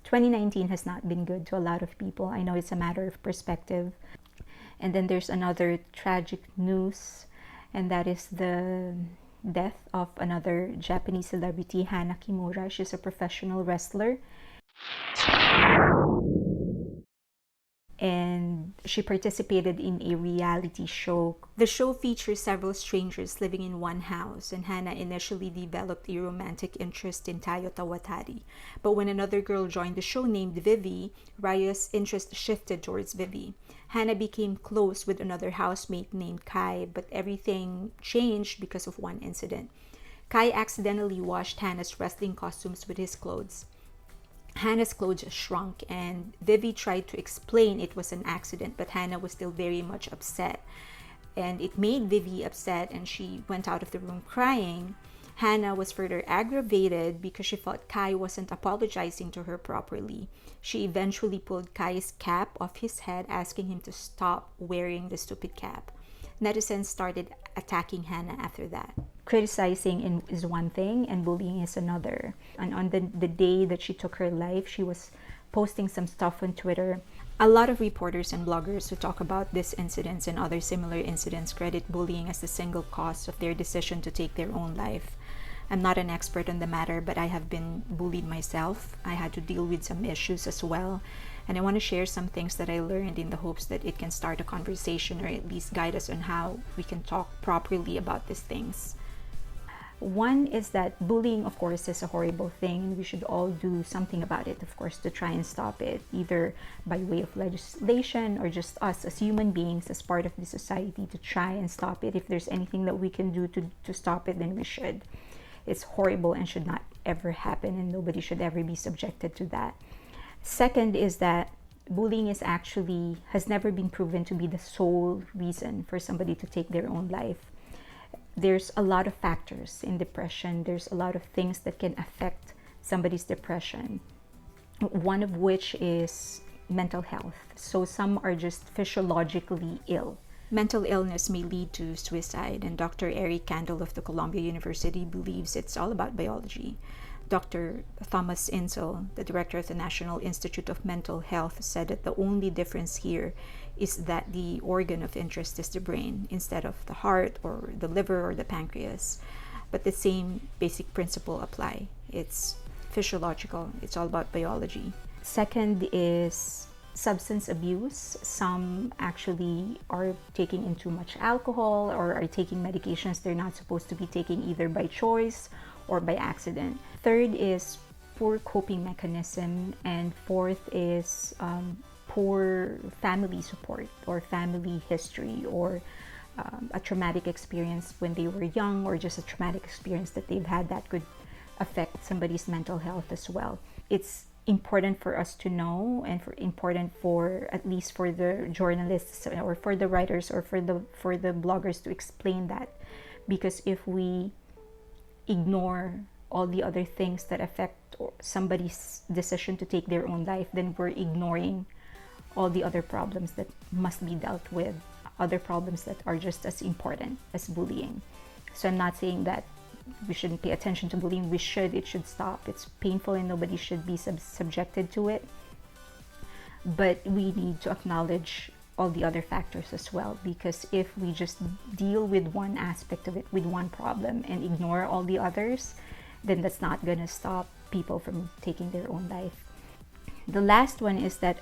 2019 has not been good to a lot of people. I know it's a matter of perspective. And then there's another tragic news, and that is the death of another Japanese celebrity, Hana Kimura. She's a professional wrestler. And she participated in a reality show. The show features several strangers living in one house, and Hana initially developed a romantic interest in Tayo Tawatari. But when another girl joined the show named Vivi, Raya's interest shifted towards Vivi. Hana became close with another housemate named Kai, but everything changed because of one incident. Kai accidentally washed Hana's wrestling costumes with his clothes. Hana's clothes shrunk, and Vivi tried to explain it was an accident, but Hana was still very much upset. And it made Vivi upset, and she went out of the room crying. Hana was further aggravated because she thought Kai wasn't apologizing to her properly. She eventually pulled Kai's cap off his head, asking him to stop wearing the stupid cap. Netizens started attacking Hana after that. Criticizing is one thing and bullying is another. And on the day that she took her life, she was posting some stuff on Twitter. A lot of reporters and bloggers who talk about these incidents and other similar incidents credit bullying as the single cause of their decision to take their own life. I'm not an expert on the matter, but I have been bullied myself. I had to deal with some issues as well. And I want to share some things that I learned in the hopes that it can start a conversation or at least guide us on how we can talk properly about these things. One is that bullying, of course, is a horrible thing, and we should all do something about it, of course, to try and stop it, either by way of legislation or just us as human beings, as part of the society, to try and stop it. If there's anything that we can do to stop it, then we should. It's horrible and should not ever happen, and nobody should ever be subjected to that. Second is that bullying has never been proven to be the sole reason for somebody to take their own life. There's a lot of factors in depression. There's a lot of things that can affect somebody's depression, one of which is mental health. So some are just physiologically ill. Mental illness may lead to suicide, and Dr. Eric Kandel of the Columbia University believes it's all about biology. Dr. Thomas Insel, the director of the National Institute of Mental Health, said that the only difference here is that the organ of interest is the brain instead of the heart or the liver or the pancreas. But the same basic principle apply. It's physiological. It's all about biology. Second is substance abuse. Some actually are taking in too much alcohol or are taking medications they're not supposed to be taking, either by choice or by accident. Third is poor coping mechanism, and fourth is poor family support or family history, or a traumatic experience when they were young, or just a traumatic experience that they've had that could affect somebody's mental health as well. It's important for us to know, and important for, at least for the journalists or for the writers or for the bloggers, to explain that, because if we ignore all the other things that affect somebody's decision to take their own life, then we're ignoring all the other problems that must be dealt with, other problems that are just as important as bullying. So I'm not saying that we shouldn't pay attention to bullying. We should. It should stop. It's painful and nobody should be subjected to it. But we need to acknowledge all the other factors as well, because if we just deal with one aspect of it, with one problem, and ignore all the others, then that's not going to stop people from taking their own life. The last one is that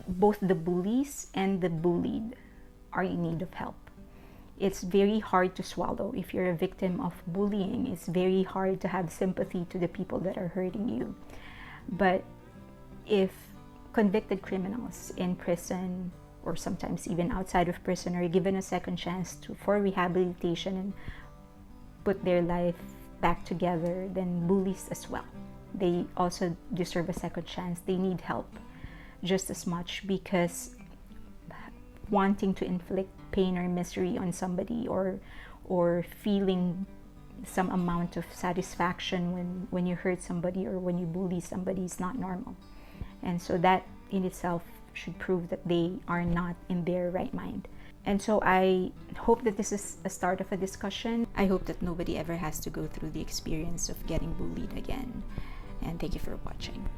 both the bullies and the bullied are in need of help. It's very hard to swallow. If you're a victim of bullying, it's very hard to have sympathy to the people that are hurting you. But if convicted criminals in prison, or sometimes even outside of prison, are given a second chance for rehabilitation and put their life back together, then bullies as well, they also deserve a second chance. They need help just as much, because wanting to inflict pain or misery on somebody, or feeling some amount of satisfaction when you hurt somebody or when you bully somebody is not normal. And so that in itself should prove that they are not in their right mind. And so I hope that this is a start of a discussion. I hope that nobody ever has to go through the experience of getting bullied again. And thank you for watching.